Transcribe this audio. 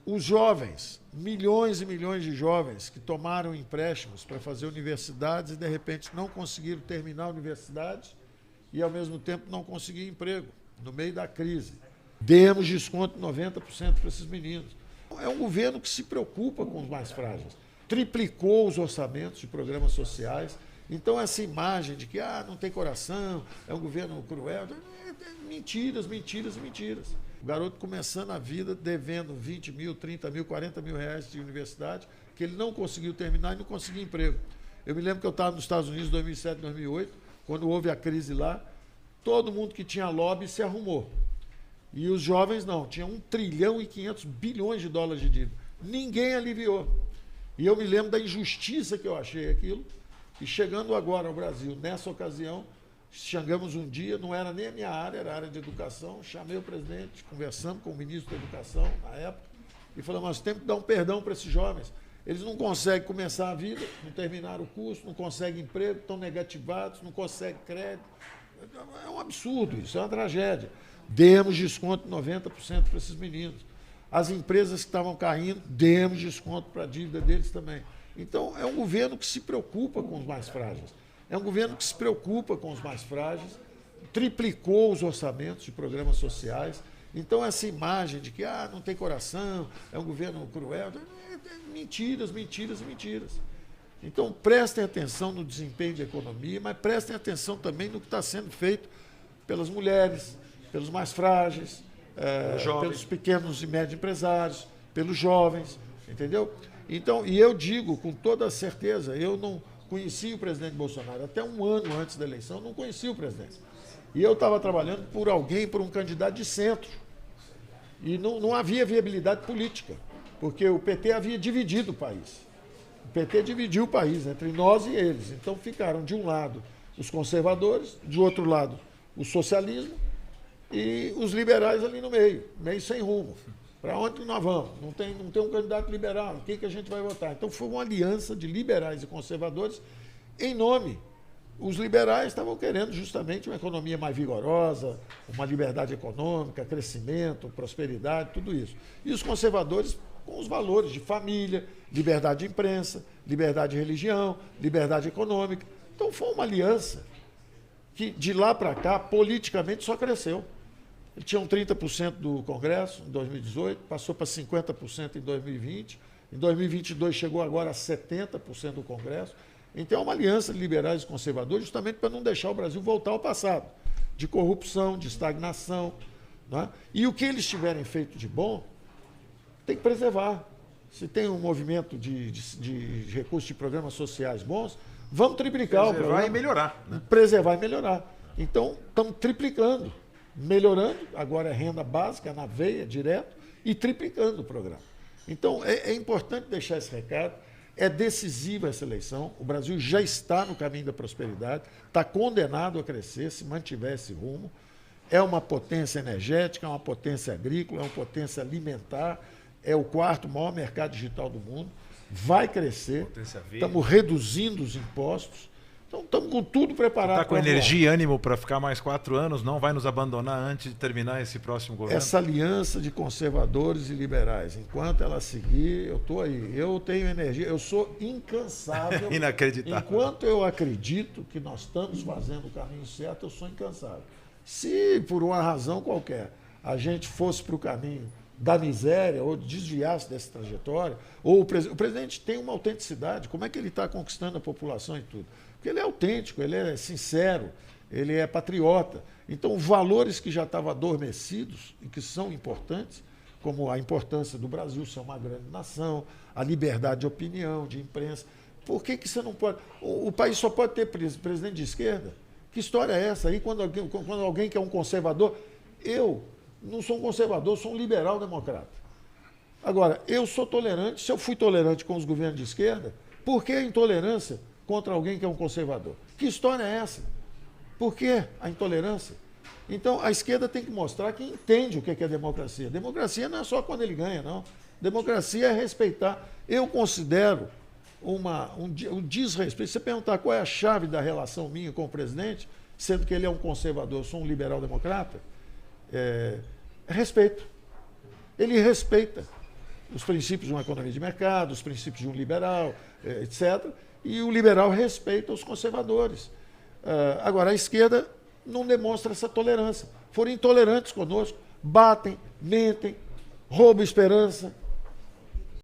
Os jovens, milhões e milhões de jovens que tomaram empréstimos para fazer universidades e, de repente, não conseguiram terminar a universidade e, ao mesmo tempo, não conseguiram emprego no meio da crise. Demos desconto de 90% para esses meninos. É um governo que se preocupa com os mais frágeis. Triplicou os orçamentos de programas sociais. Então, essa imagem de que não tem coração, é um governo cruel, mentiras, mentiras, mentiras. O garoto começando a vida devendo 20 mil, 30 mil, 40 mil reais de universidade, que ele não conseguiu terminar e não conseguiu emprego. Eu me lembro que eu estava nos Estados Unidos em 2007, 2008, quando houve a crise lá, todo mundo que tinha lobby se arrumou. E os jovens não, tinha 1 trilhão e 500 bilhões de dólares de dívida. Ninguém aliviou. E eu me lembro da injustiça que eu achei aquilo. E chegando agora ao Brasil, nessa ocasião, chegamos um dia, não era nem a minha área, era a área de educação, chamei o presidente, conversamos com o ministro da Educação, na época, e falamos, nós temos que dar um perdão para esses jovens. Eles não conseguem começar a vida, não terminaram o curso, não conseguem emprego, estão negativados, não conseguem crédito. É um absurdo isso, é uma tragédia. Demos desconto de 90% para esses meninos. As empresas que estavam caindo, demos desconto para a dívida deles também. Então, é um governo que se preocupa com os mais frágeis. É um governo que se preocupa com os mais frágeis, triplicou os orçamentos de programas sociais. Então, essa imagem de que não tem coração, é um governo cruel, mentiras, mentiras, mentiras. Então, prestem atenção no desempenho da economia, mas prestem atenção também no que está sendo feito pelas mulheres, pelos mais frágeis, pelos pequenos e médios empresários, pelos jovens, entendeu? Então, e eu digo com toda certeza, eu não conheci o presidente Bolsonaro, até um ano antes da eleição, não conhecia o presidente. E eu estava trabalhando por um candidato de centro. E não havia viabilidade política, porque o PT havia dividido o país. O PT dividiu o país entre nós e eles. Então ficaram, de um lado, os conservadores, de outro lado, o socialismo e os liberais ali no meio, meio sem rumo. Para onde nós vamos? Não tem um candidato liberal, quem que a gente vai votar? Então foi uma aliança de liberais e conservadores em nome. Os liberais estavam querendo justamente uma economia mais vigorosa, uma liberdade econômica, crescimento, prosperidade, tudo isso. E os conservadores com os valores de família, liberdade de imprensa, liberdade de religião, liberdade econômica. Então foi uma aliança que de lá para cá, politicamente, só cresceu. Ele tinha 30% do Congresso em 2018, passou para 50% em 2020, em 2022 chegou agora a 70% do Congresso. Então é uma aliança de liberais e conservadores justamente para não deixar o Brasil voltar ao passado, de corrupção, de estagnação. Não é? E o que eles tiverem feito de bom, tem que preservar. Se tem um movimento de recursos de programas sociais bons, vamos triplicar o programa. Preservar e melhorar. Né? Preservar e melhorar. Então, estamos triplicando, melhorando, agora é renda básica, na veia, direto, e triplicando o programa. Então, é importante deixar esse recado. É decisiva essa eleição. O Brasil já está no caminho da prosperidade, está condenado a crescer se mantiver esse rumo. É uma potência energética, é uma potência agrícola, é uma potência alimentar, é o 4º maior mercado digital do mundo, vai crescer, estamos reduzindo os impostos, então estamos com tudo preparado. Está com energia e ânimo para ficar mais 4 anos, não vai nos abandonar antes de terminar esse próximo governo? Essa aliança de conservadores e liberais, enquanto ela seguir, eu estou aí, eu tenho energia, eu sou incansável. Inacreditável. Enquanto eu acredito que nós estamos fazendo o caminho certo, eu sou incansável. Se, por uma razão qualquer, a gente fosse para o caminho da miséria, ou desviasse dessa trajetória, ou o presidente tem uma autenticidade, como é que ele está conquistando a população e tudo? Porque ele é autêntico, ele é sincero, ele é patriota. Então, valores que já estavam adormecidos e que são importantes, como a importância do Brasil ser uma grande nação, a liberdade de opinião, de imprensa, por que você não pode... O país só pode ter presidente de esquerda? Que história é essa aí, quando alguém que é um conservador... Eu não sou um conservador, sou um liberal democrata. Agora, eu sou tolerante, se eu fui tolerante com os governos de esquerda, por que a intolerância contra alguém que é um conservador? Que história é essa? Por que a intolerância? Então, a esquerda tem que mostrar que entende o que é democracia. Democracia não é só quando ele ganha, não. Democracia é respeitar. Eu considero um desrespeito. Se você perguntar qual é a chave da relação minha com o presidente, sendo que ele é um conservador, eu sou um liberal democrata, respeito. Ele respeita. os princípios de uma economia de mercado, os princípios de um liberal, etc. E o liberal respeita os conservadores. Agora, a esquerda não demonstra essa tolerância. Foram intolerantes conosco, batem, mentem, roubam esperança.